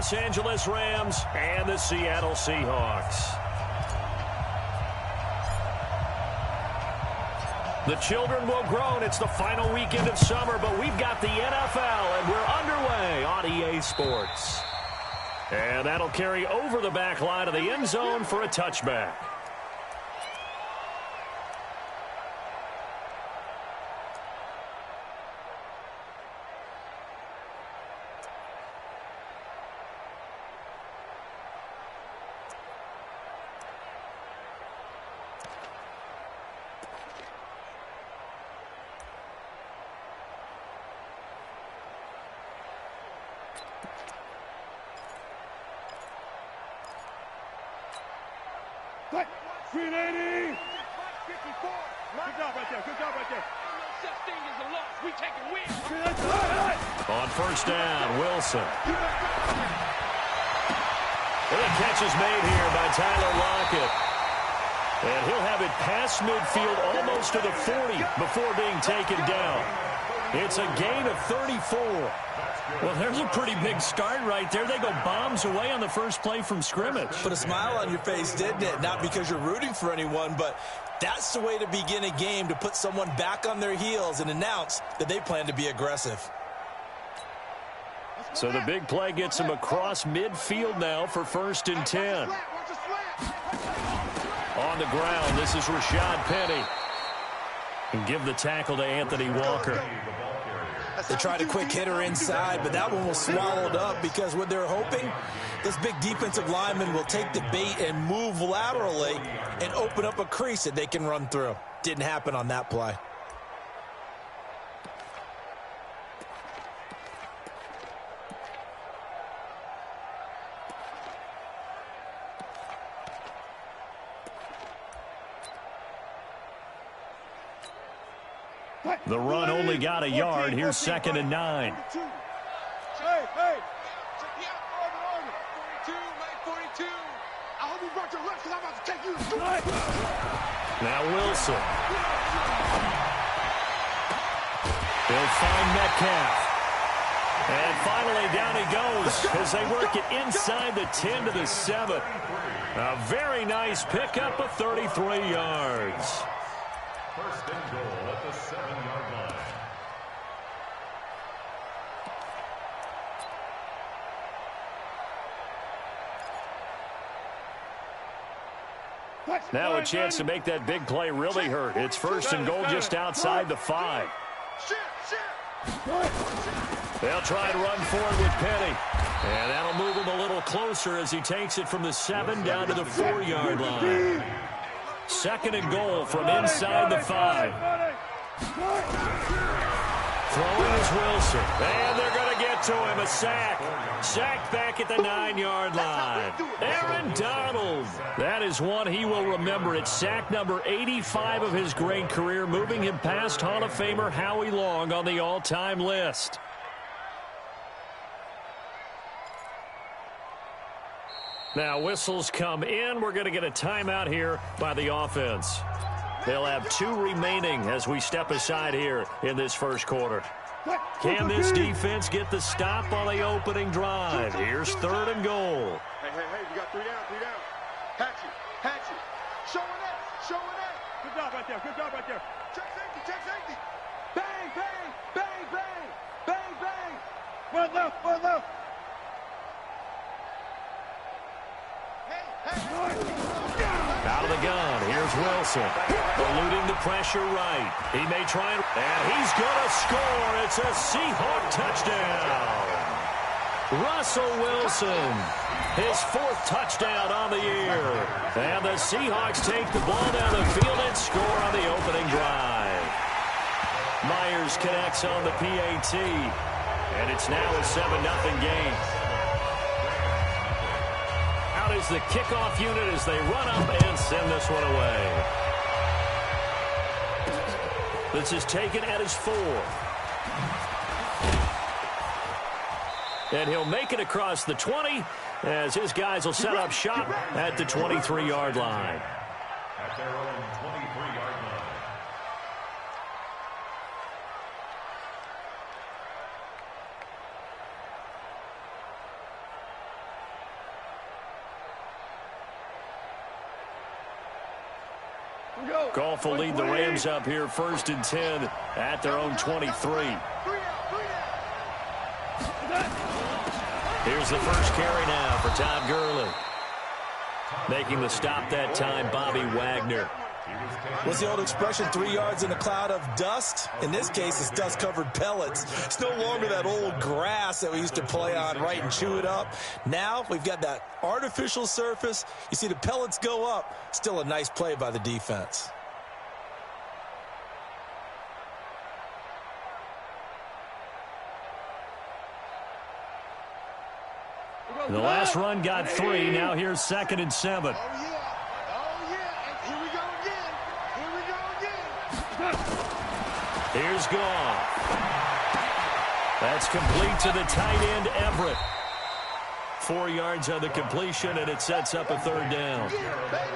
Los Angeles Rams and the Seattle Seahawks. The children will groan. It's the final weekend of summer, but we've got the NFL, and we're underway on EA Sports. And that'll carry over the back line of the end zone for a touchback. Green 80! 54! Good job right there, good job right there. No such thing as a loss, we take a win. On first down, Wilson. And a catch is made here by Tyler Lockett. And he'll have it past midfield almost to the 40 before being taken down. It's a gain of 34. Well, there's a pretty big start right there. They go bombs away on the first play from scrimmage. Put a smile on your face, didn't it? Not because you're rooting for anyone, but that's the way to begin a game, to put someone back on their heels and announce that they plan to be aggressive. So the big play gets him across midfield now for 1st and 10. On the ground, this is Rashad Penny. And give the tackle to Anthony Walker. They tried a quick hitter inside, but that one was swallowed up because what they're hoping, this big defensive lineman will take the bait and move laterally and open up a crease that they can run through. Didn't happen on that play. The run only got a yard. Here's 2nd and 9. Hey, hey. Check me out. Order. 42, Mike 42. I hope you brought your left because I'm about to take you to straight. Now Wilson. He'll find Metcalf. And finally down he goes as they work it inside the 10 to the 7. A very nice pickup of 33 yards. First and goal at the 7-yard line. Now a chance to make that big play really hurt. It's 1st and goal just outside the 5. They'll try to run forward with Penny. And that'll move him a little closer as he takes it from the 7 down to the 4-yard line. 2nd and goal from inside the 5. Throwing is Wilson. And they're going to get to him. A sack. Sacked back at the 9-yard line. Aaron Donald. That is one he will remember. It's sack number 85 of his great career, moving him past Hall of Famer Howie Long on the all-time list. Now whistles come in. We're going to get a timeout here by the offense. They'll have 2 remaining as we step aside here in this first quarter. Can this defense get the stop on the opening drive? Here's 3rd and goal. Hey, we got 3 down. Hatchet. Showing that. Good job right there. Check safety. Bang. One left. Out of the gun, here's Wilson. Eluding the pressure right. He may try, and he's going to score. It's a Seahawk touchdown. Russell Wilson, his 4th touchdown on the year. And the Seahawks take the ball down the field and score on the opening drive. Myers connects on the PAT, and it's now a 7-0 game. Out is the kickoff unit as they run up and send this one away. This is taken at his 4. And he'll make it across the 20 as his guys will set up shop at the 23-yard line. At their own 23-yard line. Goff will lead the Rams up here 1st and 10 at their own 23. Here's the first carry now for Todd Gurley. Making the stop that time, Bobby Wagner. What's the old expression, 3 yards in a cloud of dust? In this case, it's dust-covered pellets. It's no longer that old grass that we used to play on, right, and chew it up. Now we've got that artificial surface. You see the pellets go up. Still a nice play by the defense. The last run got 3. Now here's 2nd and 7. Here's Goff. That's complete to the tight end, Everett. 4 yards on the completion, and it sets up a 3rd down.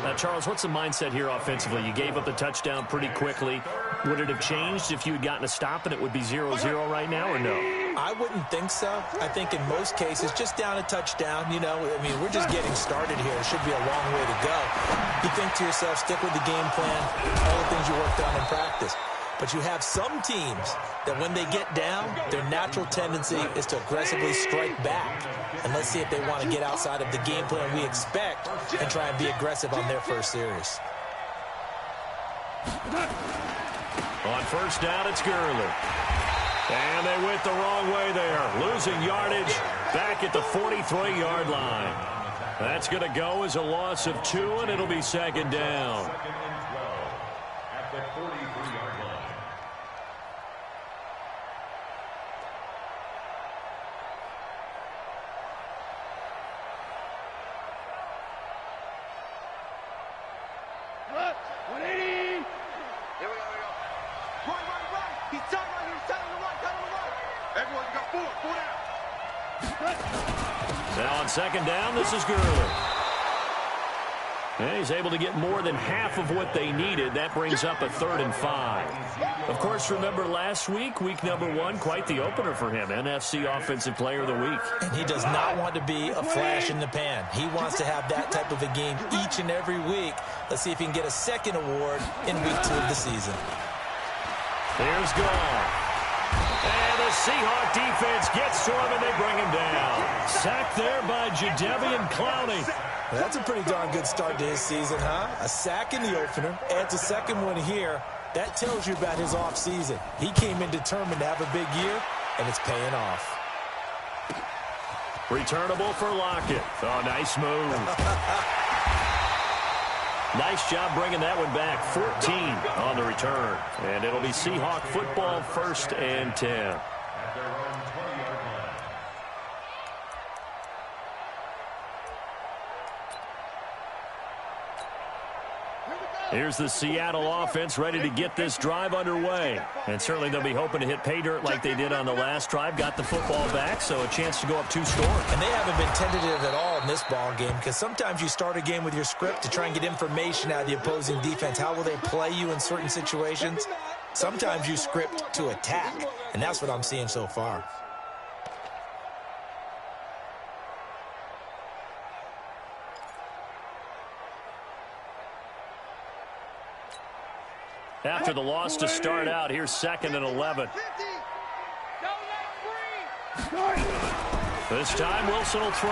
Now, Charles, what's the mindset here offensively? You gave up the touchdown pretty quickly. Would it have changed if you had gotten a stop and it would be 0-0 right now, or no? I wouldn't think so. I think in most cases, just down a touchdown, you know, I mean, we're just getting started here. It should be a long way to go. You think to yourself, stick with the game plan, all the things you worked on in practice. But you have some teams that when they get down, their natural tendency is to aggressively strike back. And let's see if they want to get outside of the game plan we expect and try and be aggressive on their first series. On 1st down, it's Gurley. And they went the wrong way there. Losing yardage back at the 43-yard line. That's going to go as a loss of 2, and it'll be 2nd down. At the 43-yard line. Now on 2nd down, this is Gurley. And he's able to get more than half of what they needed. That brings up a 3rd and 5. Of course, remember last week, week number 1, quite the opener for him. NFC Offensive Player of the Week. And he does not want to be a flash in the pan. He wants to have that type of a game each and every week. Let's see if he can get a 2nd award in week 2 of the season. Here's Goff. And the Seahawk defense gets to him, and they bring him down. Sacked there by Jadeveon Clowney. That's a pretty darn good start to his season, huh? A sack in the opener, adds a 2nd one here. That tells you about his offseason. He came in determined to have a big year, and it's paying off. Returnable for Lockett. Oh, nice move. Nice job bringing that one back. 14 on the return. And it'll be Seahawk football 1st and 10. At their own 20-yard line. Here's the Seattle offense ready to get this drive underway. And certainly they'll be hoping to hit pay dirt like they did on the last drive. Got the football back, so a chance to go up 2 scores. And they haven't been tentative at all in this ball game, because sometimes you start a game with your script to try and get information out of the opposing defense. How will they play you in certain situations? Sometimes you script to attack, and that's what I'm seeing so far. After the loss to start out, here's 2nd and 11. This time Wilson will throw.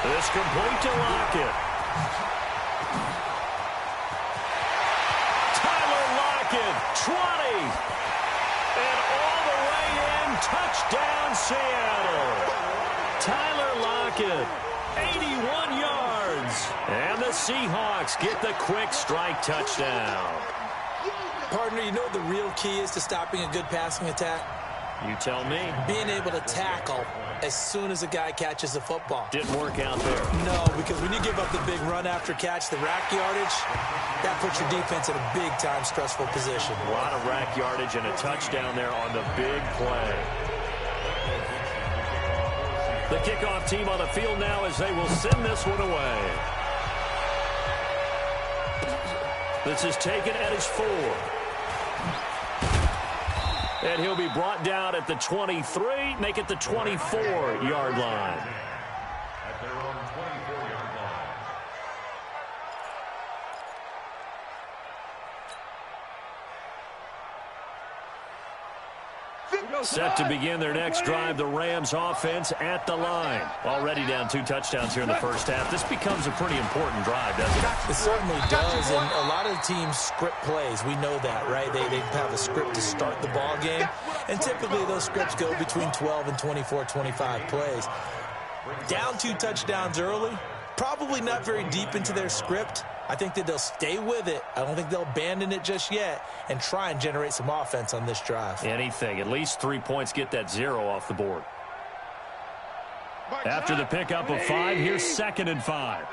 This complete to Lockett. Tyler Lockett, 20. And all the way in, touchdown Seattle. Tyler Lockett, 81 yards. And the Seahawks get the quick strike touchdown. Partner, you know what the real key is to stopping a good passing attack? You tell me. Being able to tackle as soon as a guy catches the football. Didn't work out there. No, because when you give up the big run after catch, the rack yardage, that puts your defense in a big-time stressful position. A lot of rack yardage and a touchdown there on the big play. The kickoff team on the field now as they will send this one away. This is taken at his 4. And he'll be brought down at the 23, make it the 24-yard line. At their own 24-yard line. Set to begin their next drive, the Rams offense at the line. Already down 2 touchdowns here in the first half. This becomes a pretty important drive, doesn't it? It certainly does, and a lot of the teams script plays. We know that, right? They have a script to start the ball game, and typically those scripts go between 12 and 24, 25 plays. Down 2 touchdowns early, probably not very deep into their script. I think that they'll stay with it. I don't think they'll abandon it just yet and try and generate some offense on this drive. Anything. At least 3 points, get that 0 off the board. After the pickup of 5, here's 2nd and 5.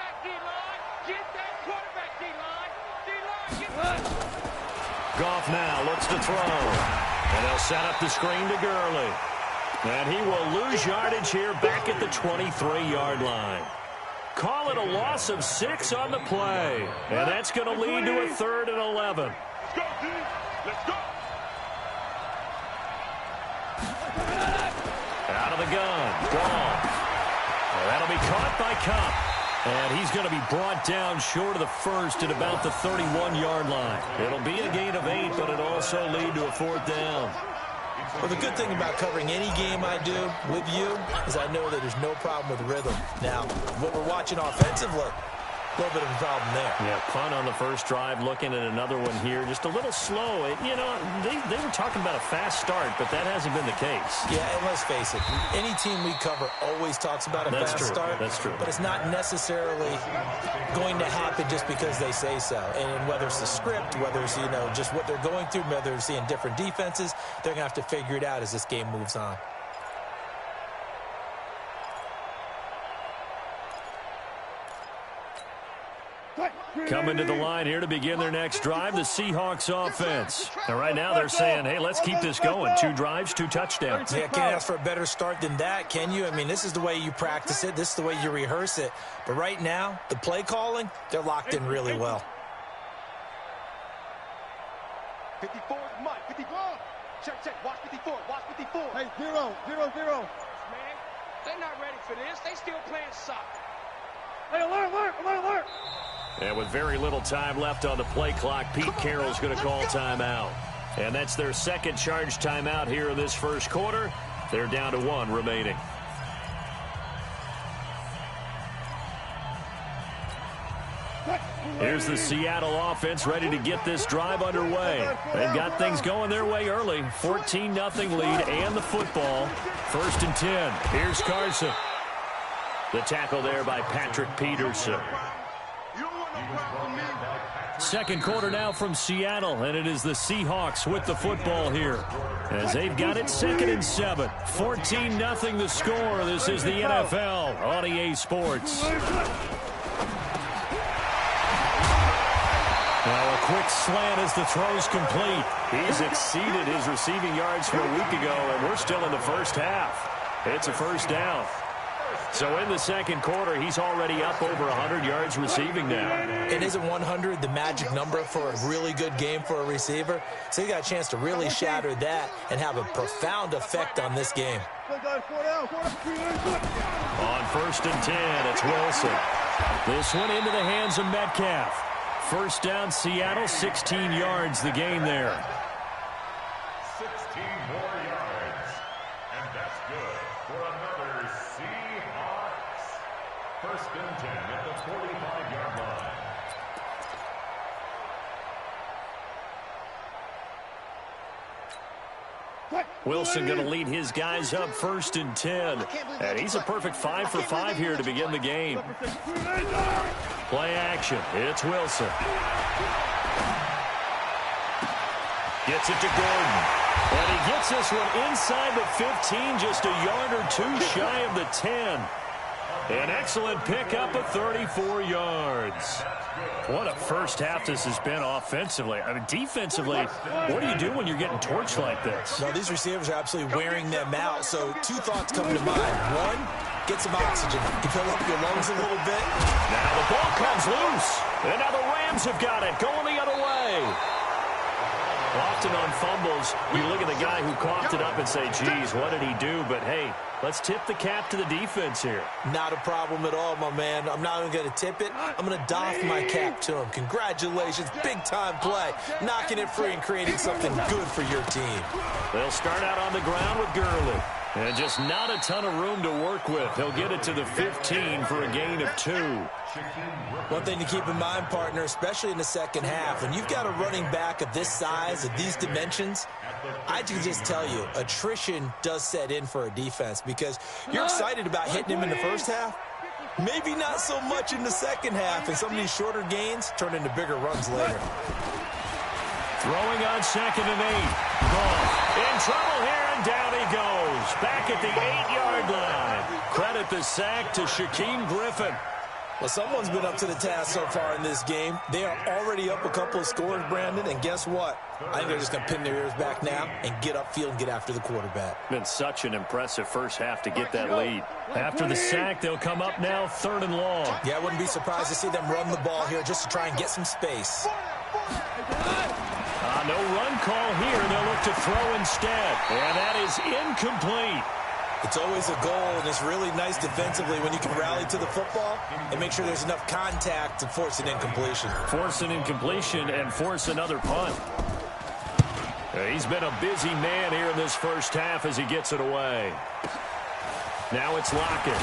Goff now looks to throw. And they'll set up the screen to Gurley. And he will lose yardage here back at the 23-yard line. Call it a loss of 6 on the play. And that's going to lead to a 3rd and 11. Let's go, D. Let's go. Out of the gun. Goff. That'll be caught by Cup. And he's going to be brought down short of the first at about the 31-yard line. It'll be a gain of 8, but it'll also lead to a 4th down. Well, the good thing about covering any game I do with you is I know that there's no problem with rhythm. Now, what we're watching offensively, a little bit of a problem there. Yeah, punt on the first drive, looking at another one here. Just a little slow. You know, they were talking about a fast start, but that hasn't been the case. Yeah, and let's face it, any team we cover always talks about a fast start. That's true. But it's not necessarily going to happen just because they say so. And whether it's the script, whether it's, you know, just what they're going through, whether they're seeing different defenses, they're going to have to figure it out as this game moves on. Coming to the line here to begin their next drive, the Seahawks offense. And right now they're saying, hey, let's keep this going. 2 drives, 2 touchdowns. Yeah, can't ask for a better start than that, can you? I mean, this is the way you practice it. This is the way you rehearse it. But right now, the play calling, they're locked in really well. 54 is Mike. 54. Check. Watch 54. Watch 54. Hey, 0. Man, they're not ready for this. They still playing soccer. Hey, alert. And with very little time left on the play clock, Pete Carroll's going to call timeout. And that's their second charge timeout here in this first quarter. They're down to 1 remaining. Here's the Seattle offense ready to get this drive underway. They've got things going their way early. 14-0 lead and the football. 1st and 10. Here's Carson. The tackle there by Patrick Peterson. Second quarter now from Seattle, and it is the Seahawks with the football here. As they've got it 2nd and 7. 14-0 the score. This is the NFL on EA Sports. Now a quick slant as the throw's complete. He's exceeded his receiving yards from a week ago, and we're still in the first half. It's a 1st down. So in the second quarter, he's already up over 100 yards receiving now. And isn't 100 the magic number for a really good game for a receiver? So he got a chance to really shatter that and have a profound effect on this game. On 1st and 10, it's Wilson. This one into the hands of Metcalf. 1st down, Seattle, 16 yards the gain there. 16 more yards. And that's good for another Seahawks. 1st and 10 at the 45-yard line. Wilson going to lead his guys up 1st and 10. And he's a perfect 5 for 5 here to begin the game. Play action. It's Wilson. Gets it to Gordon. And he gets this one inside the 15, just a yard or 2 shy of the 10. An excellent pickup of 34 yards. What a first half this has been offensively. I mean, defensively, what do you do when you're getting torched like this? No, these receivers are absolutely wearing them out. So 2 thoughts come to mind. 1, get some oxygen. You fill up your lungs a little bit. Now the ball comes loose. And now the Rams have got it, going the other way. Often on fumbles, you look at the guy who coughed it up and say, geez, what did he do? But, hey, let's tip the cap to the defense here. Not a problem at all, my man. I'm not even going to tip it. I'm going to doff my cap to him. Congratulations. Big-time play. Knocking it free and creating something good for your team. They'll start out on the ground with Gurley. And just not a ton of room to work with. He'll get it to the 15 for a gain of 2. One thing to keep in mind, partner, especially in the second half, when you've got a running back of this size, of these dimensions, I can just tell you, attrition does set in for a defense because you're excited about hitting him in the first half. Maybe not so much in the second half, and some of these shorter gains turn into bigger runs later. Throwing on 2nd and 8. Goff in trouble here, and down he goes. Back at the 8-yard line. Credit the sack to Shaquem Griffin. Well, someone's been up to the task so far in this game. They are already up a couple of scores, Brandon, and guess what? I think they're just going to pin their ears back now and get upfield and get after the quarterback. Been such an impressive first half to get that lead. After the sack, they'll come up now 3rd and long. Yeah, I wouldn't be surprised to see them run the ball here just to try and get some space. No run call here. They'll look to throw instead. And that is incomplete. It's always a goal, and it's really nice defensively when you can rally to the football and make sure there's enough contact to force an incompletion. Force an incompletion and force another punt. He's been a busy man here in this first half as he gets it away. Now it's Lockett.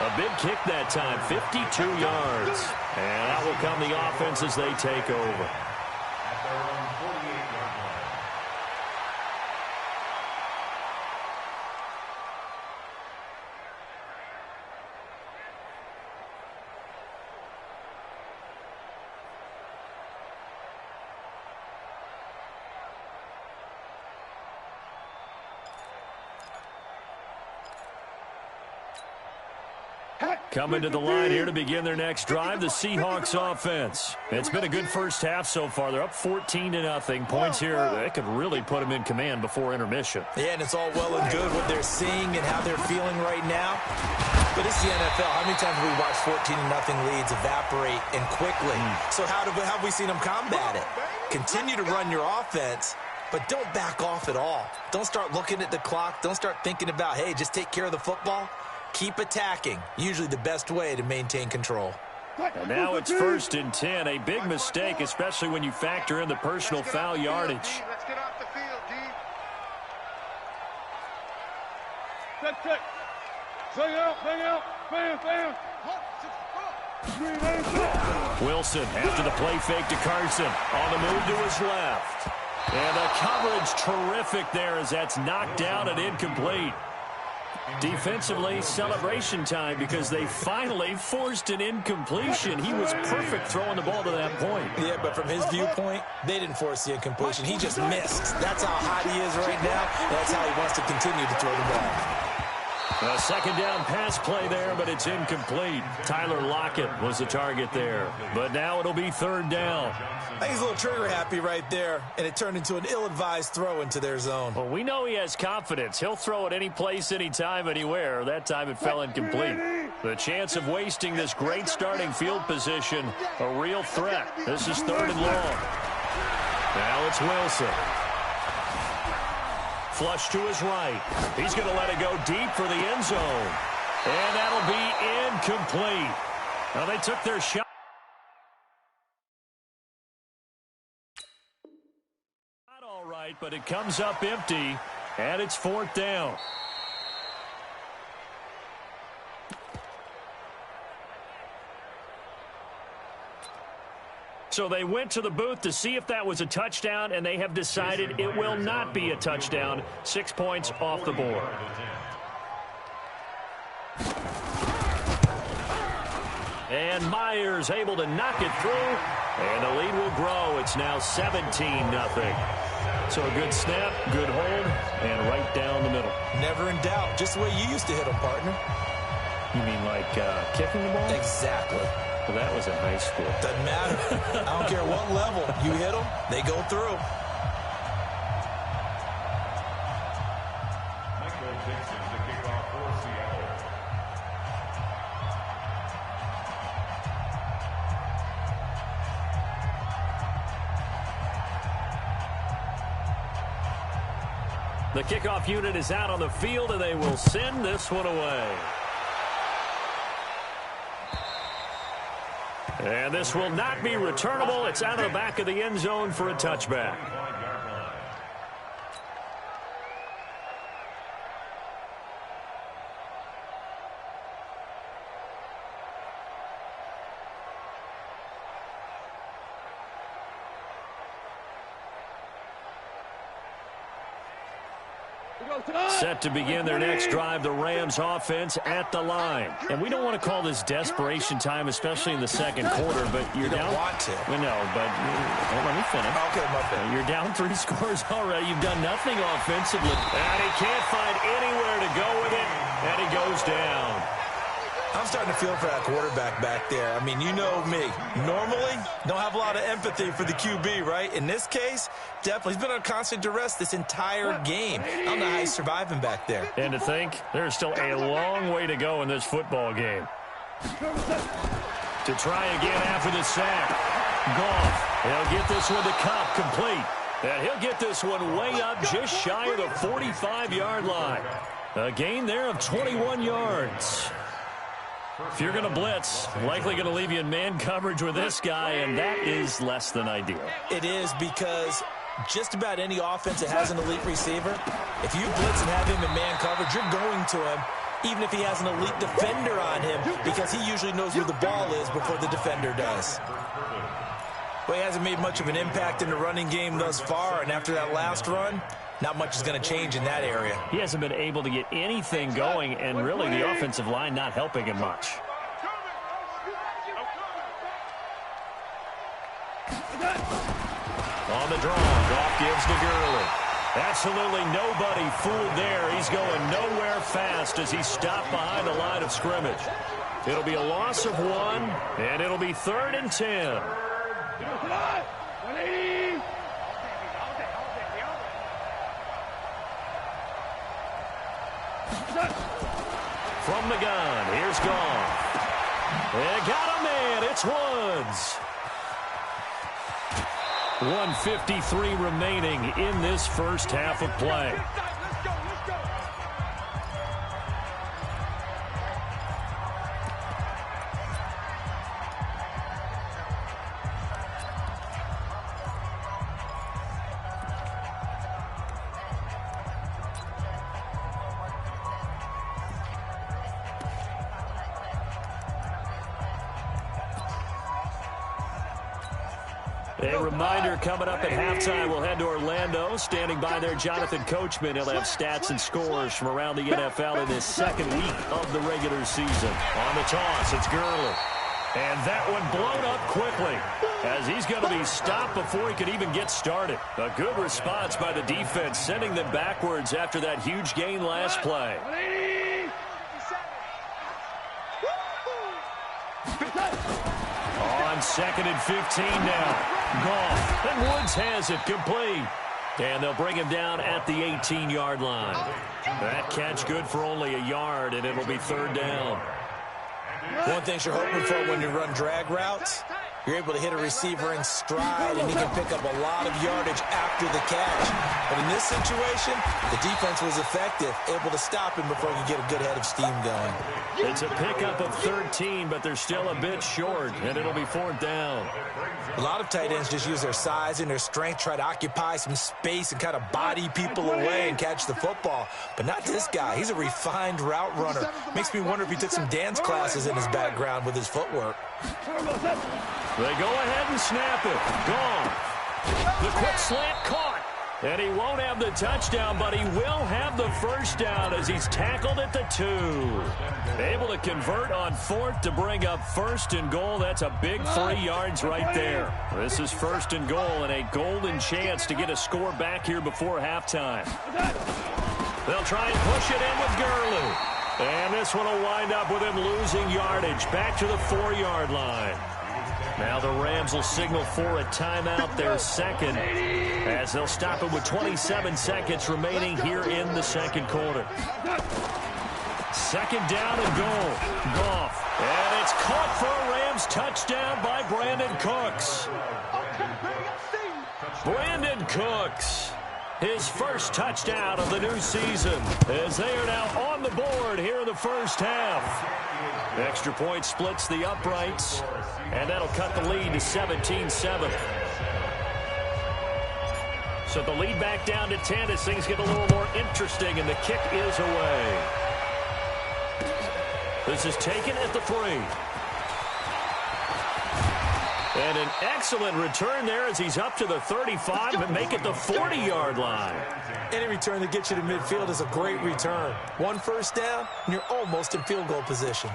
A big kick that time, 52 yards. And out will come the offense as they take over. Coming to the line here to begin their next drive, the Seahawks offense. It's been a good first half so far. They're up 14-0. Points here, they could really put them in command before intermission. Yeah, and it's all well and good what they're seeing and how they're feeling right now. But it's the NFL. How many times have we watched 14-0 leads evaporate and quickly? So how have we seen them combat it? Continue to run your offense, but don't back off at all. Don't start looking at the clock. Don't start thinking about, hey, just take care of the football. Keep attacking. Usually the best way to maintain control. And now it's 1st and 10. A big mistake, especially when you factor in the personal foul yardage. Let's get off the field, D. Check. Bang out. Bam. Wilson after the play fake to Carson. On the move to his left. And the coverage terrific there as that's knocked down and incomplete. Defensively, celebration time because they finally forced an incompletion. He was perfect throwing the ball to that point. Yeah, but from his viewpoint, they didn't force the incompletion. He just missed. That's how hot he is right now. That's how he wants to continue to throw the ball. A 2nd down pass play there, but it's incomplete. Tyler Lockett was the target there. But now it'll be 3rd down. I think he's a little trigger happy right there, and it turned into an ill-advised throw into their zone. Well, we know he has confidence. He'll throw it any place, anytime, anywhere. That time it fell incomplete. The chance of wasting this great starting field position, a real threat. This is 3rd and long. Now it's Wilson. Flush to his right. He's going to let it go deep for the end zone. And that'll be incomplete. Now they took their shot. Not all right, but it comes up empty. And it's 4th down. So they went to the booth to see if that was a touchdown, and they have decided it will not be a touchdown. 6 points off the board. And Myers able to knock it through, and the lead will grow. It's now 17-0. So a good snap, good hold, and right down the middle. Never in doubt. Just the way you used to hit them, partner. You mean like kicking the ball? Exactly. Well, that was in high school. Doesn't matter. I don't care what level. You hit them, they go through. Michael Dixon to kick off for Seattle. The kickoff unit is out on the field, and they will send this one away. And this will not be returnable. It's out of the back of the end zone for a touchback. Set to begin their next drive, the Rams offense at the line. And we don't want to call this desperation time, especially in the second quarter, but you're down. You don't want to. No, but let me finish. Okay, my bad. You're down 3 scores already. You've done nothing offensively. And he can't find anywhere to go with it, and he goes down. I'm starting to feel for that quarterback back there. I mean, you know me. Normally, don't have a lot of empathy for the QB, right? In this case, definitely. He's been on constant duress this entire game. I don't know how he's surviving back there. And to think, there's still a long way to go in this football game. To try again after the sack. Goff. He'll get this one to Cup, complete. And he'll get this one way up just shy of the 45-yard line. A gain there of 21 yards. If you're going to blitz, likely going to leave you in man coverage with this guy, and that is less than ideal. It is, because just about any offense that has an elite receiver, if you blitz and have him in man coverage, you're going to him, even if he has an elite defender on him, because he usually knows where the ball is before the defender does. Well, he hasn't made much of an impact in the running game thus far, and after that last run, not much is going to change in that area. He hasn't been able to get anything going, and really the offensive line not helping him much. On the draw, Goff gives to Gurley. Absolutely nobody fooled there. He's going nowhere fast as he's stopped behind the line of scrimmage. It'll be a loss of 1, and it'll be 3rd and 10. From the gun, here's Goff. They got a man, it's Woods. 1:53 remaining in this first half of play. A reminder coming up at halftime. We'll head to Orlando. Standing by there, Jonathan Coachman. He'll have stats and scores from around the NFL in this second week of the regular season. On the toss, it's Gurley. And that one blown up quickly as he's going to be stopped before he could even get started. A good response by the defense, sending them backwards after that huge gain last play. On 2nd and 15 now. Goff, and Woods has it complete. And they'll bring him down at the 18-yard line. That catch good for only a yard, and it'll be 3rd down. One thing you're hoping for when you run drag routes, you're able to hit a receiver in stride, and he can pick up a lot of yardage after the catch. But in this situation, the defense was effective, able to stop him before he could get a good head of steam going. It's a pickup of 13, but they're still a bit short, and it'll be 4th down. A lot of tight ends just use their size and their strength, try to occupy some space and kind of body people away and catch the football. But not this guy. He's a refined route runner. Makes me wonder if he took some dance classes in his background with his footwork. They go ahead and snap it. Gone. The quick slant caught. And he won't have the touchdown, but he will have the first down as he's tackled at the 2. Able to convert on 4th to bring up 1st and goal. That's a big 3 yards right there. This is 1st and goal and a golden chance to get a score back here before halftime. They'll try and push it in with Gurley. And this one will wind up with him losing yardage back to the 4-yard line. Now the Rams will signal for a timeout, their second, as they'll stop it with 27 seconds remaining here in the second quarter. 2nd down and goal. Goff. And it's caught for a Rams touchdown by Brandon Cooks. Brandon Cooks. his first touchdown of the new season, as they are now on the board here in the first half. Extra point splits the uprights, and that'll cut the lead to 17-7. So the lead back down to 10 as things get a little more interesting, and the kick is away. This is taken at the 3. And an excellent return there as he's up to the 35 and make it the 40-yard line. Any return that gets you to midfield is a great return. One first down, and you're almost in field goal position.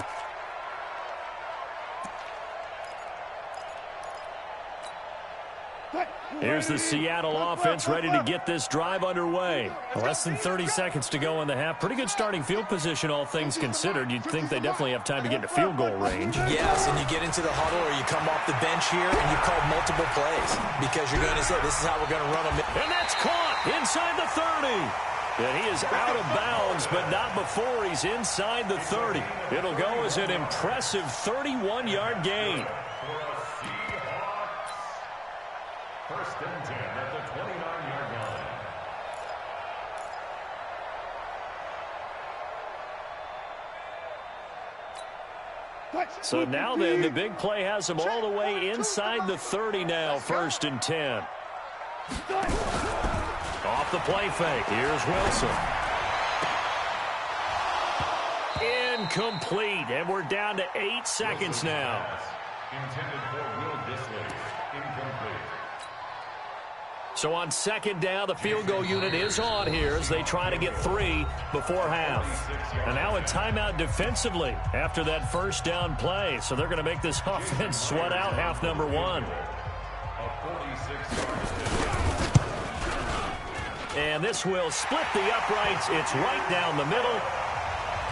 Here's the Seattle offense ready to get this drive underway. Less than 30 seconds to go in the half. Pretty good starting field position, all things considered. You'd think they definitely have time to get into field goal range. Yes, and you get into the huddle or you come off the bench here and you call multiple plays because you're going to say, this is how we're going to run them. And that's caught inside the 30. And he is out of bounds, but not before he's inside the 30. It'll go as an impressive 31-yard gain. First and 10 at the 29-yard line. So now then, the big play has him all the way inside the 30 now, first and 10. Off the play fake, here's Wilson. Incomplete, and we're down to 8 seconds now. Intended for Will Dissly. Incomplete. So on second down, the field goal unit is on here as they try to get 3 before half. And now a timeout defensively after that first down play. So they're going to make this offense sweat out half number 1. And this will split the uprights. It's right down the middle.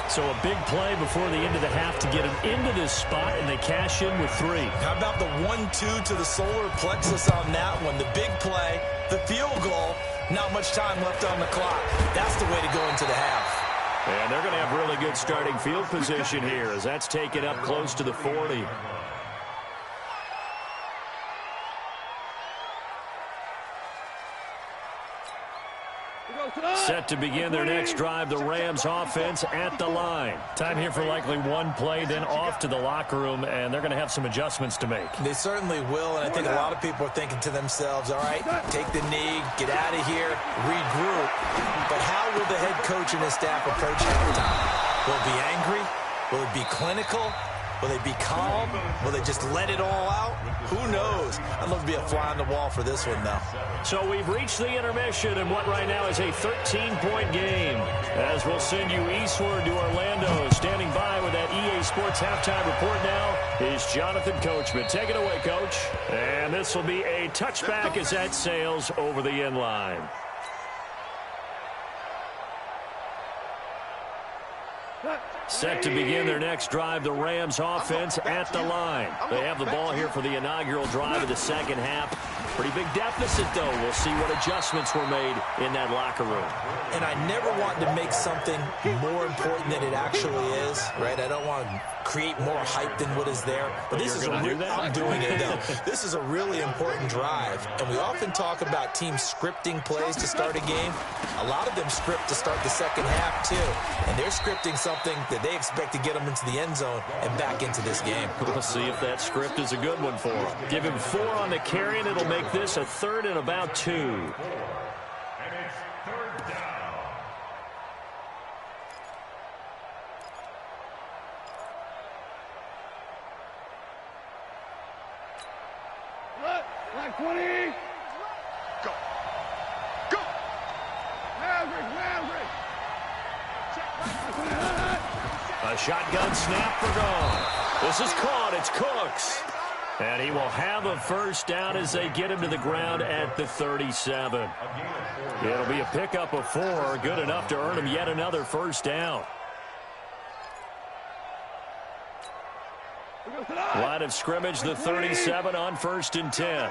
So a big play before the end of the half to get him into this spot, and they cash in with 3. How about the 1-2 to the solar plexus on that one? The big play, the field goal, not much time left on the clock. That's the way to go into the half. And they're going to have really good starting field position here as that's taken up close to the 40. Set to begin their next drive, the Rams offense at the line. Time here for likely one play, then off to the locker room, and they're going to have some adjustments to make. They certainly will, and I think a lot of people are thinking to themselves, all right, take the knee, get out of here, regroup. But how will the head coach and his staff approach halftime? Will it be angry? Will it be clinical? Will they be calm? Will they just let it all out? Who knows? I'd love to be a fly on the wall for this one, though. So we've reached the intermission in what right now is a 13-point game. As we'll send you eastward to Orlando. Standing by with that EA Sports halftime report now is Jonathan Coachman. Take it away, Coach. And this will be a touchback as that sails over the end line. Set to begin their next drive, the Rams offense at the line. They have the ball here for the inaugural drive of the second half. Pretty big deficit, though. We'll see what adjustments were made in that locker room. And I never want to make something more important than it actually is, right? I don't want to create more hype than what is there. But this is I'm doing it, though. This is a really important drive. And we often talk about teams scripting plays to start a game. A lot of them script to start the second half, too. And they're scripting something that they expect to get them into the end zone and back into this game. We'll see if that script is a good one for them. Give him 4 on the carry, and it'll make this a 3rd and about 2. And it's 3rd down. Like 20. Go. Go. Maverick. A shotgun snap for gone. This is caught. It's Cooks. And he will have a first down as they get him to the ground at the 37. It'll be a pickup of 4. Good enough to earn him yet another first down. Line of scrimmage, the 37 on 1st and 10.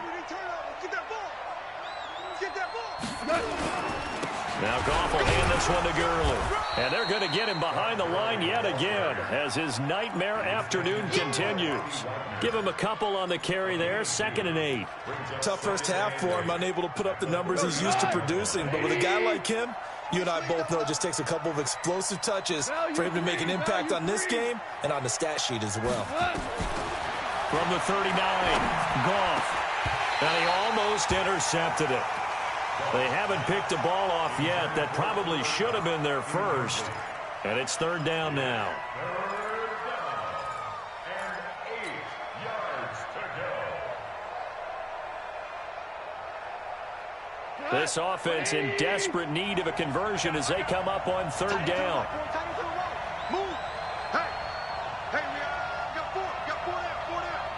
Now Goff will hand this one to Gurley. And they're going to get him behind the line yet again as his nightmare afternoon continues. Give him a couple on the carry there, 2nd and 8. Tough first half for him, unable to put up the numbers he's used to producing. But with a guy like him, you and I both know it just takes a couple of explosive touches for him to make an impact on this game and on the stat sheet as well. From the 39, Goff. And he almost intercepted it. They haven't picked a ball off yet. That probably should have been their first. And it's 3rd down now. 3rd down and 8 yards to go. This offense in desperate need of a conversion as they come up on 3rd down. Move. Hey, we got 4 down.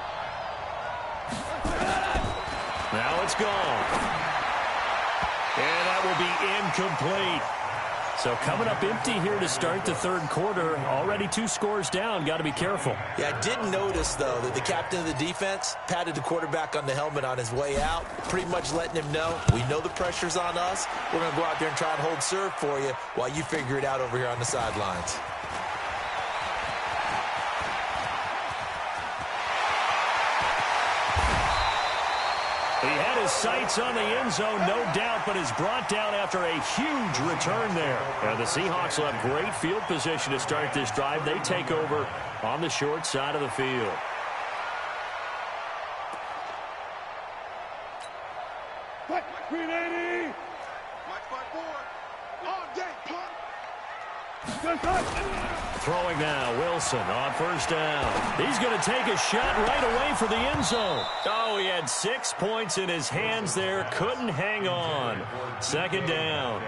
Now it's gone. And that will be incomplete. So coming up empty here to start the 3rd quarter. Already 2 scores down. Got to be careful. Yeah, I did notice, though, that the captain of the defense patted the quarterback on the helmet on his way out, pretty much letting him know, we know the pressure's on us. We're going to go out there and try and hold serve for you while you figure it out over here on the sidelines. He had his sights on the end zone, no doubt, but is brought down after a huge return there. And the Seahawks will have great field position to start this drive. They take over on the short side of the field. What? 380. Watch my board. On deck, punt. Throwing now, Wilson on 1st down. He's going to take a shot right away for the end zone. Oh, he had 6 points in his hands there. Couldn't hang on. 2nd down.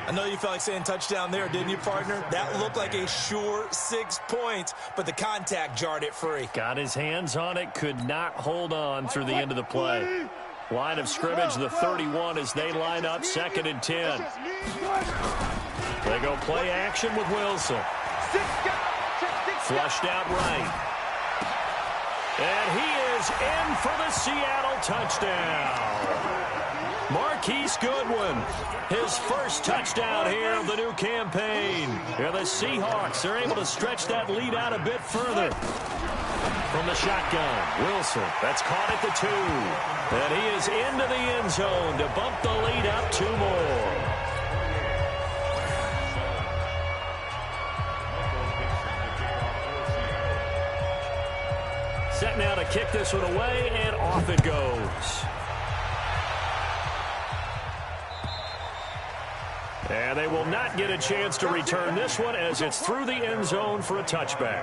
I know you felt like saying touchdown there, didn't you, partner? That looked like a sure 6 points, but the contact jarred it free. Got his hands on it, could not hold on through the end of the play. Line of scrimmage, the 31 as they line up 2nd and 10. They go play action with Wilson. Flushed out right. And he is in for the Seattle touchdown. Marquise Goodwin, his first touchdown here of the new campaign. And the Seahawks are able to stretch that lead out a bit further. From the shotgun, Wilson, that's caught at the 2. And he is into the end zone to bump the lead up 2 more. Set now to kick this one away, and off it goes. And they will not get a chance to return this one as it's through the end zone for a touchback.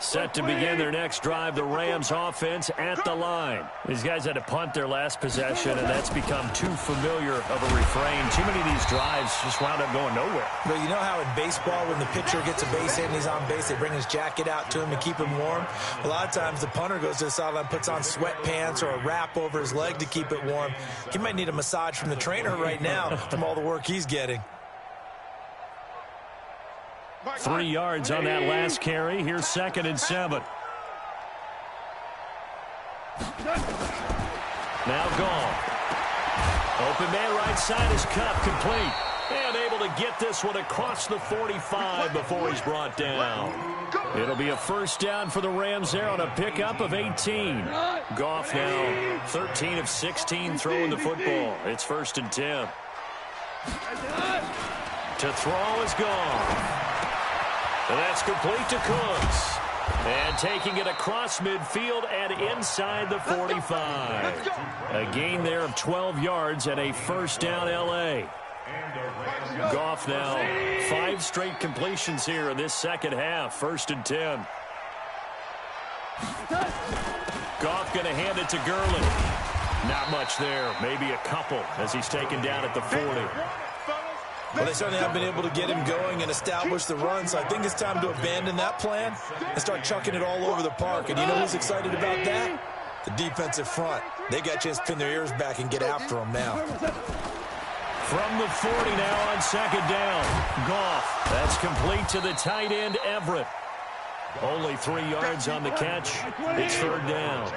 Set to begin their next drive, the Rams offense at the line. These guys had to punt their last possession, and that's become too familiar of a refrain. Too many of these drives just wound up going nowhere. But you know how in baseball, when the pitcher gets a base hit and he's on base, they bring his jacket out to him to keep him warm? A lot of times the punter goes to the sideline, puts on sweatpants or a wrap over his leg to keep it warm. He might need a massage from the trainer right now from all the work he's getting. 3 yards on that last carry. Here's 2nd and 7. Now gone. Open man right side is cut, complete. And able to get this one across the 45 before he's brought down. It'll be a 1st down for the Rams there on a pickup of 18. Goff now 13 of 16 throwing the football. It's 1st and 10. To throw is gone. And that's complete to Cooks. And taking it across midfield and inside the 45. A gain there of 12 yards and a 1st down L.A. Goff now 5 straight completions here in this 2nd half. 1st and 10. Goff going to hand it to Gurley. Not much there. Maybe a couple as he's taken down at the 40. Well, they certainly have been able to get him going and establish the run, so I think it's time to abandon that plan and start chucking it all over the park. And you know who's excited about that? The defensive front. They got a chance to pin their ears back and get after him now. From the 40 now on second down. Goff. That's complete to the tight end, Everett. Only 3 yards on the catch. It's third down.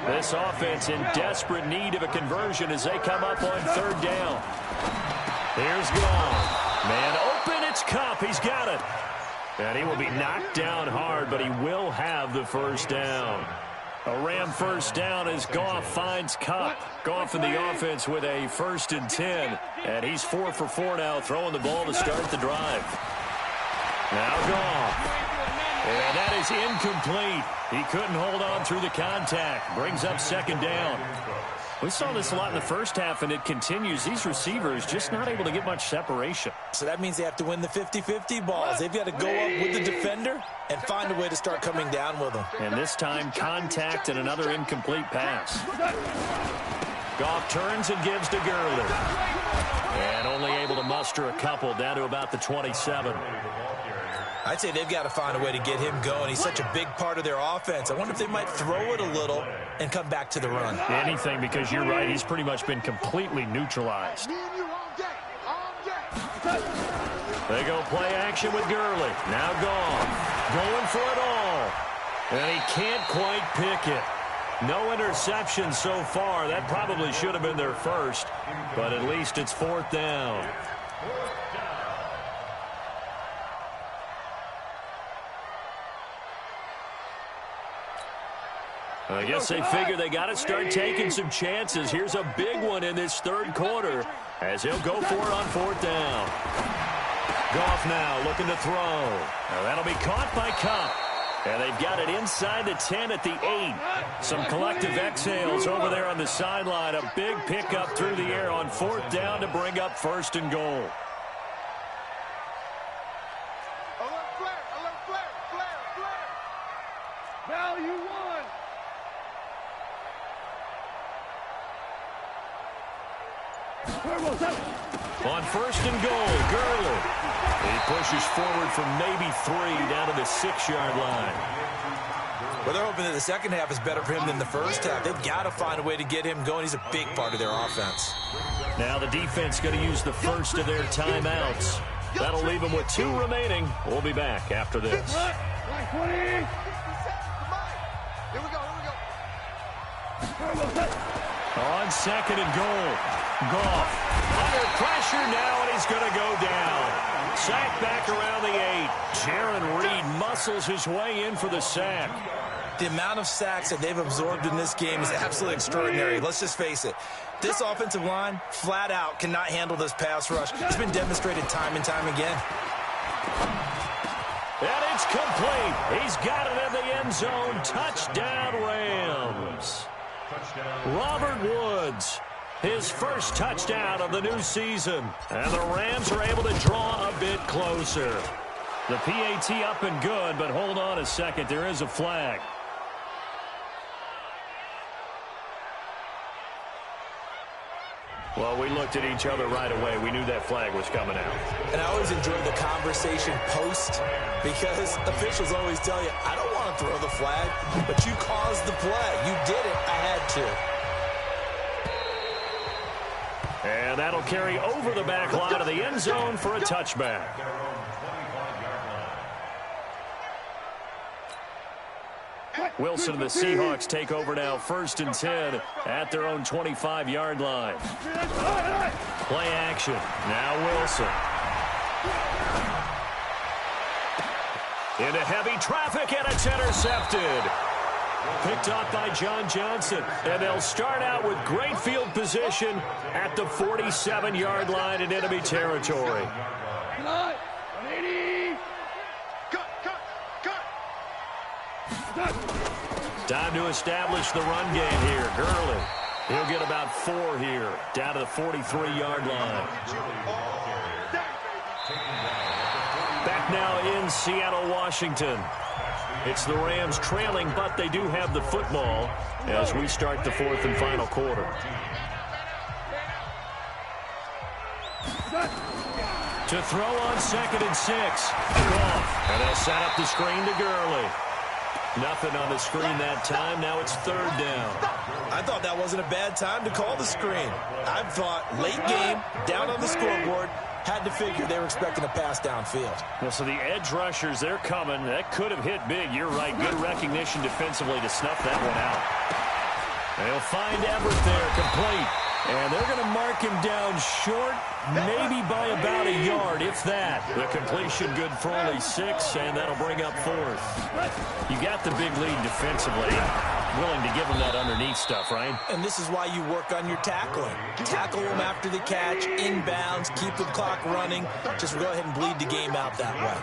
This offense in desperate need of a conversion as they come up on third down. Here's Goff. Man open, it's Kupp. He's got it. And he will be knocked down hard, but he will have the first down. A Ram first down as Goff finds Kupp. Goff in the offense with a 1st and 10. And he's 4 for 4 now, throwing the ball to start the drive. Now Goff. And that is incomplete. He couldn't hold on through the contact. Brings up second down. We saw this a lot in the first half, and it continues. These receivers just not able to get much separation. So that means they have to win the 50-50 balls. They've got to go up with the defender and find a way to start coming down with them. And this time, contact and another incomplete pass. Goff turns and gives to Gurley. And only able to muster a couple down to about the 27. I'd say they've got to find a way to get him going. He's such a big part of their offense. I wonder if they might throw it a little and come back to the run. Anything, because you're right. He's pretty much been completely neutralized. They go play action with Gurley. Now Goff. Going for it all. And he can't quite pick it. No interception so far. That probably should have been their first. But at least it's 4th down. I guess they figure they got to start taking some chances. Here's a big one in this third quarter as he'll go for it on 4th down. Goff now looking to throw. Now that'll be caught by Kupp. And they've got it inside the 10 at the 8. Some collective exhales over there on the sideline. A big pickup through the air on 4th down to bring up 1st and goal. Value 1. On 1st and goal, Gurley. He pushes forward from maybe 3 down to the 6-yard line. Well, they're hoping that the second half is better for him than the first half. They've got to find a way to get him going. He's a big part of their offense. Now the defense going to use the first of their timeouts. That'll leave them with 2 remaining. We'll be back after this. Here we go. On 2nd and goal, Goff under pressure now, and he's going to go down. Sack back around the 8. Jaron Reed muscles his way in for the sack. The amount of sacks that they've absorbed in this game is absolutely extraordinary. Let's just face it. This offensive line, flat out, cannot handle this pass rush. It's been demonstrated time and time again. And it's complete. He's got it in the end zone. Touchdown, Rams. Robert Woods, his first touchdown of the new season. And the Rams are able to draw a bit closer. The PAT up and good, but hold on a second. There is a flag. Well, we looked at each other right away. We knew that flag was coming out. And I always enjoy the conversation post because officials always tell you, I don't want to throw the flag, but you caused the play. You did it. I had to. And that'll carry over the back line of the end zone for a touchback. Wilson and the Seahawks take over now, 1st and 10 at their own 25-yard line. Play action. Now Wilson. Into heavy traffic, and it's intercepted. Picked off by John Johnson. And they'll start out with great field position at the 47-yard line in enemy territory. Time to establish the run game here. Gurley. He'll get about 4 here, down to the 43-yard line. Back now in Seattle, Washington. It's the Rams trailing, but they do have the football as we start the 4th and final quarter. To throw on 2nd and 6. Goff. And they'll set up the screen to Gurley. Nothing on the screen that time. Now it's third down. I thought that wasn't a bad time to call the screen. I thought late game, down on the scoreboard, had to figure they were expecting a pass downfield. Well, so the edge rushers, they're coming. That could have hit big. You're right. Good recognition defensively to snuff that one out. They'll find Everett there, complete. And they're going to mark him down short, maybe by about a yard, if that. The completion good for only 6, and that'll bring up fourth. You got the big lead defensively. Willing to give them that underneath stuff, right? And this is why you work on your tackling. Tackle them after the catch, inbounds, keep the clock running. Just go ahead and bleed the game out that way.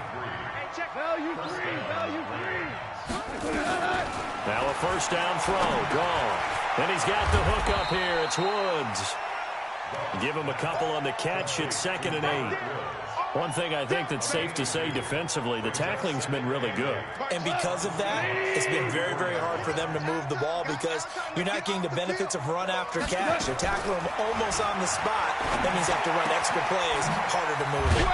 Now a first down throw, gone. And he's got the hook up here. It's Woods. Give him a couple on the catch. It's 2nd and 8. One thing I think that's safe to say defensively, the tackling's been really good. And because of that, it's been very, very hard for them to move the ball because you're not getting the benefits of run after catch. They're tackling them almost on the spot. That means you have to run extra plays, harder to move it.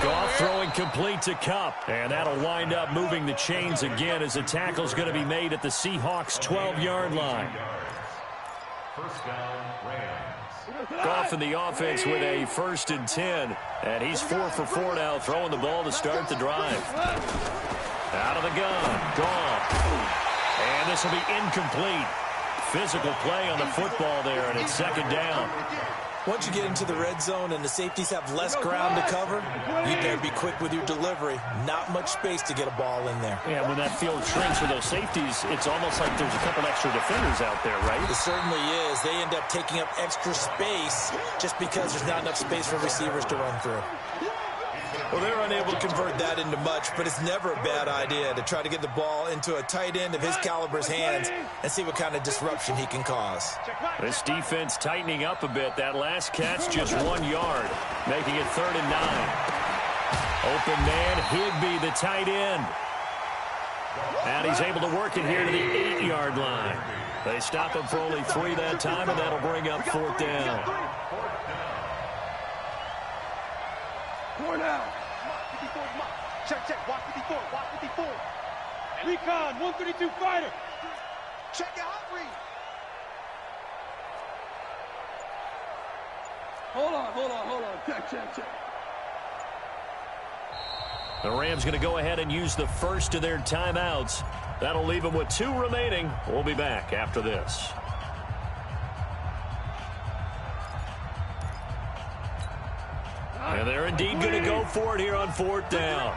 Goff throwing complete to Kupp. And that'll wind up moving the chains again as the tackle's going to be made at the Seahawks' 12-yard line. First down, Rams. Goff in the offense with a 1st and 10. And he's 4 for 4 now, throwing the ball to start the drive. Out of the gun, Goff. And this will be incomplete. Physical play on the football there, and it's 2nd down. Once you get into the red zone and the safeties have less ground to cover, you better be quick with your delivery. Not much space to get a ball in there. Yeah, when that field shrinks for those safeties, it's almost like there's a couple extra defenders out there, right? It certainly is. They end up taking up extra space just because there's not enough space for receivers to run through. Well, they're unable to convert that into much, but it's never a bad idea to try to get the ball into a tight end of his caliber's hands and see what kind of disruption he can cause. This defense tightening up a bit. That last catch just 1 yard, making it 3rd and 9. Open man, Higbee, the tight end. And he's able to work it here to the 8-yard line. They stop him for only 3 that time, and that'll bring up 4th down. 4 now. Check. Watch 54. Recon, 132 fighter. Check it out, Reed. Hold on. Check. The Rams going to go ahead and use the first of their timeouts. That'll leave them with 2 remaining. We'll be back after this. And they're indeed going to go for it here on 4th down.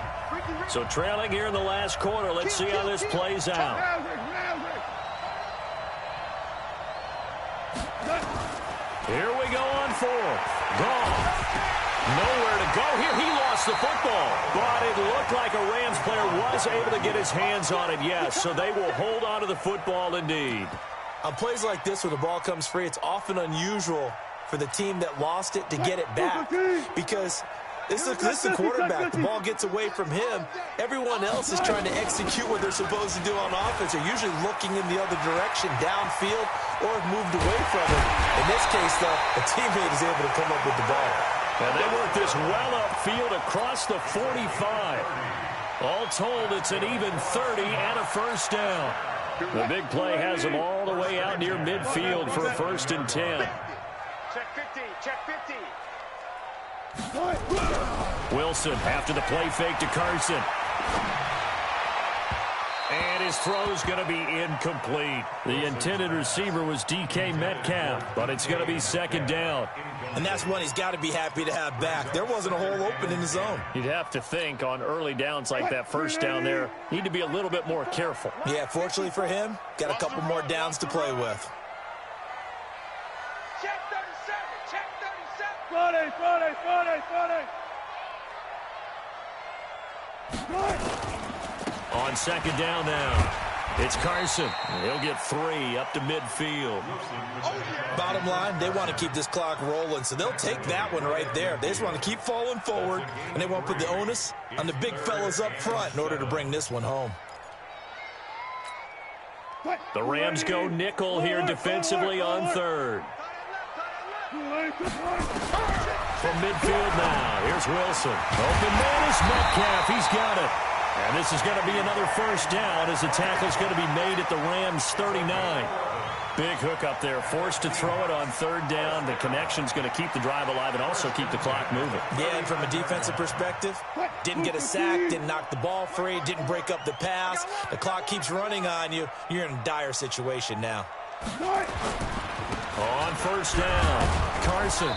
So trailing here in the last quarter. Let's see how this plays out. Here we go on 4th. Goff. Nowhere to go here. He lost the football. But it looked like a Rams player was able to get his hands on it, yes. So they will hold on to the football indeed. On plays like this where the ball comes free, it's often unusual for the team that lost it to get it back because this is the quarterback. The ball gets away from him. Everyone else is trying to execute what they're supposed to do on offense. They're usually looking in the other direction, downfield, or have moved away from it. In this case, though, a teammate is able to come up with the ball. And they work this well upfield across the 45. All told, it's an even 30 and a first down. The big play has them all the way out near midfield for a 1st and 10. Check 50. Wilson after the play fake to Carson. And his throw's going to be incomplete. The intended receiver was DK Metcalf, but it's going to be 2nd down. And that's one he's got to be happy to have back. There wasn't a hole open in the zone. You'd have to think on early downs like that first down there, need to be a little bit more careful. Yeah, fortunately for him, got a couple more downs to play with. Check 37. 40. On 2nd down now, it's Carson. He'll get 3 up to midfield. Bottom line, they want to keep this clock rolling, so they'll take that one right there. They just want to keep falling forward, and they want to put the onus on the big fellas up front in order to bring this one home. The Rams go nickel here defensively on 3rd. From midfield now, here's Wilson. Open man is Metcalf. He's got it. And this is going to be another first down as the tackle is going to be made at the Rams' 39. Big hook up there, forced to throw it on third down. The connection's going to keep the drive alive and also keep the clock moving. Yeah, and from a defensive perspective, didn't get a sack, didn't knock the ball free, didn't break up the pass. The clock keeps running on you. You're in a dire situation now. On first down, Carson.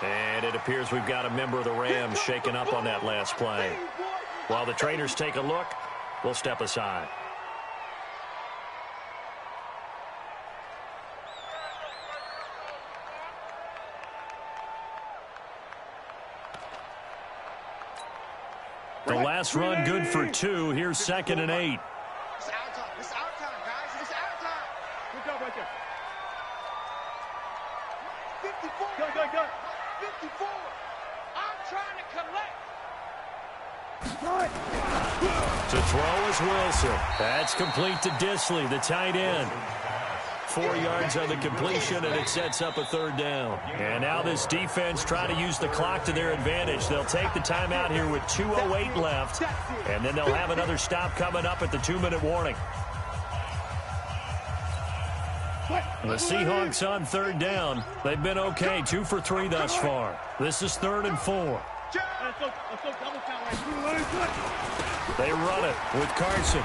And it appears we've got a member of the Rams shaken up on that last play. While the trainers take a look, we'll step aside. The last run good for 2. Here's 2nd and 8. It's our time. It's our time, guys. It's our time. Good job right there. 54. Go. 54. I'm trying to collect. To throw is Wilson. That's complete to Disley, the tight end. 4 yards on the completion, and it sets up a 3rd down. And now this defense trying to use the clock to their advantage. They'll take the timeout here with 2:08 left, and then they'll have another stop coming up at the 2-minute warning. The Seahawks on 3rd down. They've been okay, 2 for 3 thus far. This is 3rd and 4. They run it with Carson.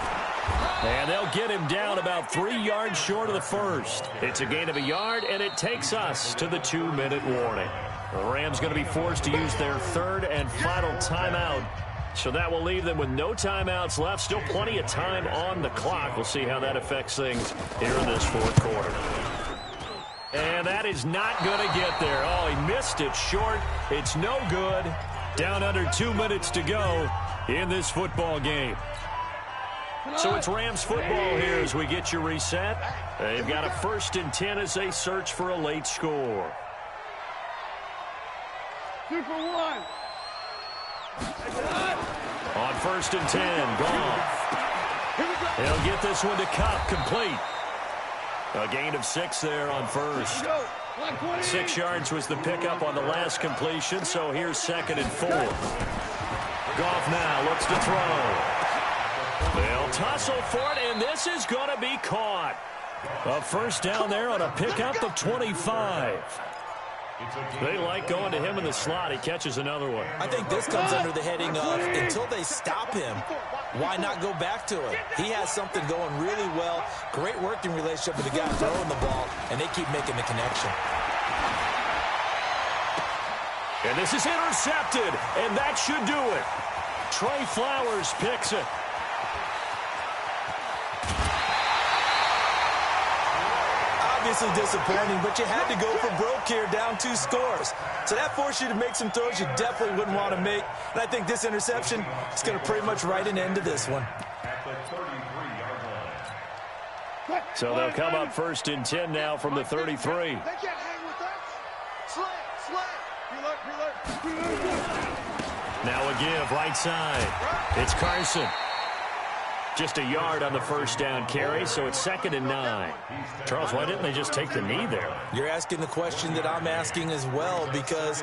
And they'll get him down about 3 yards short of the first. It's a gain of a yard, and it takes us to the 2-minute warning. The Rams going to be forced to use their 3rd and final timeout. So that will leave them with no timeouts left. Still plenty of time on the clock. We'll see how that affects things here in this 4th quarter. And that is not going to get there. Oh, he missed it short. It's no good. Down under 2 minutes to go in this football game. So it's Rams football here as we get you reset. They've got a 1st and 10 as they search for a late score. 2 for 1. On 1st and 10, Goff. He'll get this one to Cup, complete. A gain of 6 there on first. 6 yards was the pickup on the last completion, so here's 2nd and 4. Goff now looks to throw. They'll tussle for it, and this is going to be caught. A first down there on a pickup of 25. They like going to him in the slot. He catches another one. I think this comes under the heading of, until they stop him, why not go back to him? He has something going really well. Great working relationship with the guy throwing the ball, and they keep making the connection. And this is intercepted, and that should do it. Trey Flowers picks it. Obviously disappointing, but you had to go for broke here, down 2 scores. So that forced you to make some throws you definitely wouldn't want to make. And I think this interception is going to pretty much write an end to this one. So they'll come up 1st and 10 now from the 33. They can't hang with us. Slam. Preload. Now a give right side. It's Carson. Just a yard on the first down carry, so it's 2nd and 9. Charles, why didn't they just take the knee there? You're asking the question that I'm asking as well, because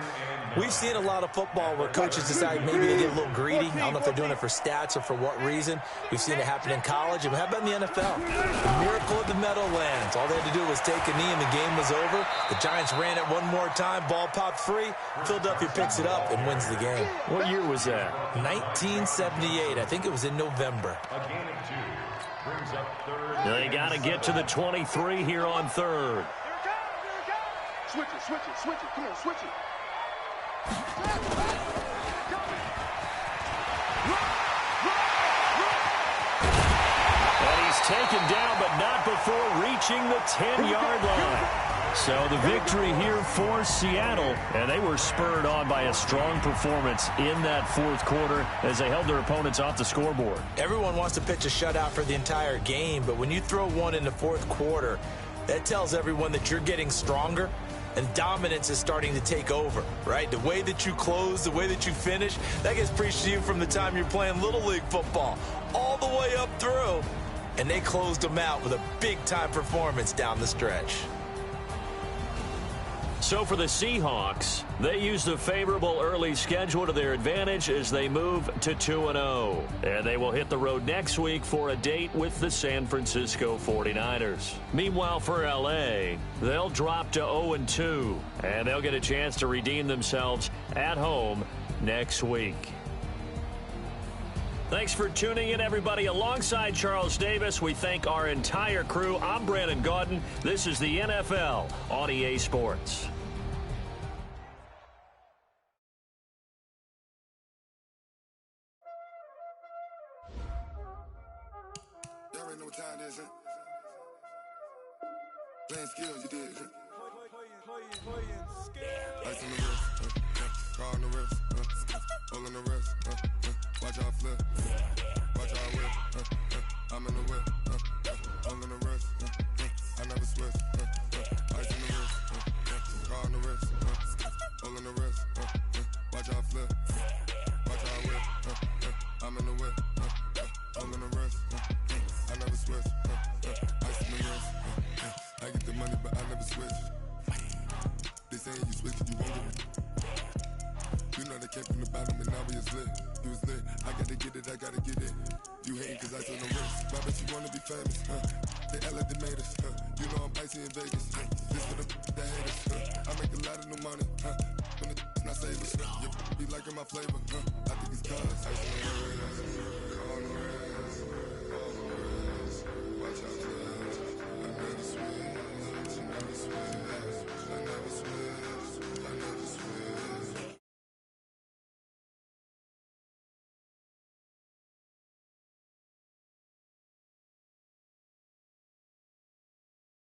we've seen a lot of football where coaches decide maybe they get a little greedy. I don't know if they're doing it for stats or for what reason. We've seen it happen in college. And how about in the NFL? The miracle of the Meadowlands. All they had to do was take a knee and the game was over. The Giants ran it one more time. Ball popped free. Philadelphia picks it up and wins the game. What year was that? 1978. I think it was in November. They got to get to the 23 here on 3rd. Switch it. Come on, switch it. And he's taken down, but not before reaching the 10-yard line. So the victory here for Seattle, and they were spurred on by a strong performance in that 4th quarter as they held their opponents off the scoreboard. Everyone wants to pitch a shutout for the entire game, but when you throw one in the 4th quarter, that tells everyone that you're getting stronger and dominance is starting to take over, right? The way that you close, the way that you finish, that gets preached to you from the time you're playing Little League football all the way up through, and they closed them out with a big-time performance down the stretch. So for the Seahawks, they used a favorable early schedule to their advantage as they move to 2-0. And they will hit the road next week for a date with the San Francisco 49ers. Meanwhile, for L.A., they'll drop to 0-2, and they'll get a chance to redeem themselves at home next week. Thanks for tuning in, everybody. Alongside Charles Davis, we thank our entire crew. I'm Brandon Gaudin. This is the NFL on EA Sports. Y'all already know what time it is, huh? Playing skills, you did, huh? Ice on the wrist, car on the wrist, hole in the wrist, watch out flip, watch out whip, I'm in the whip, hole in the wrist, I never switch, ice on the wrist, car on the wrist, hole in the wrist, watch out flip, watch out whip, I'm in the whip, hole in the wrist, I never switch, ice on the wrist, I get the money but I never switch. They saying you switch it, you won't get it. You know they came from the bottom and now we is lit. You was lit, I gotta get it, I gotta get it. You hating cause I told them wrist. Why bet you wanna be famous, They act like they made us, You know I'm icy in Vegas, This for the haters, I make a lot of new money, When the not save us, You be liking my flavor, I think it's cause ice on the wrist.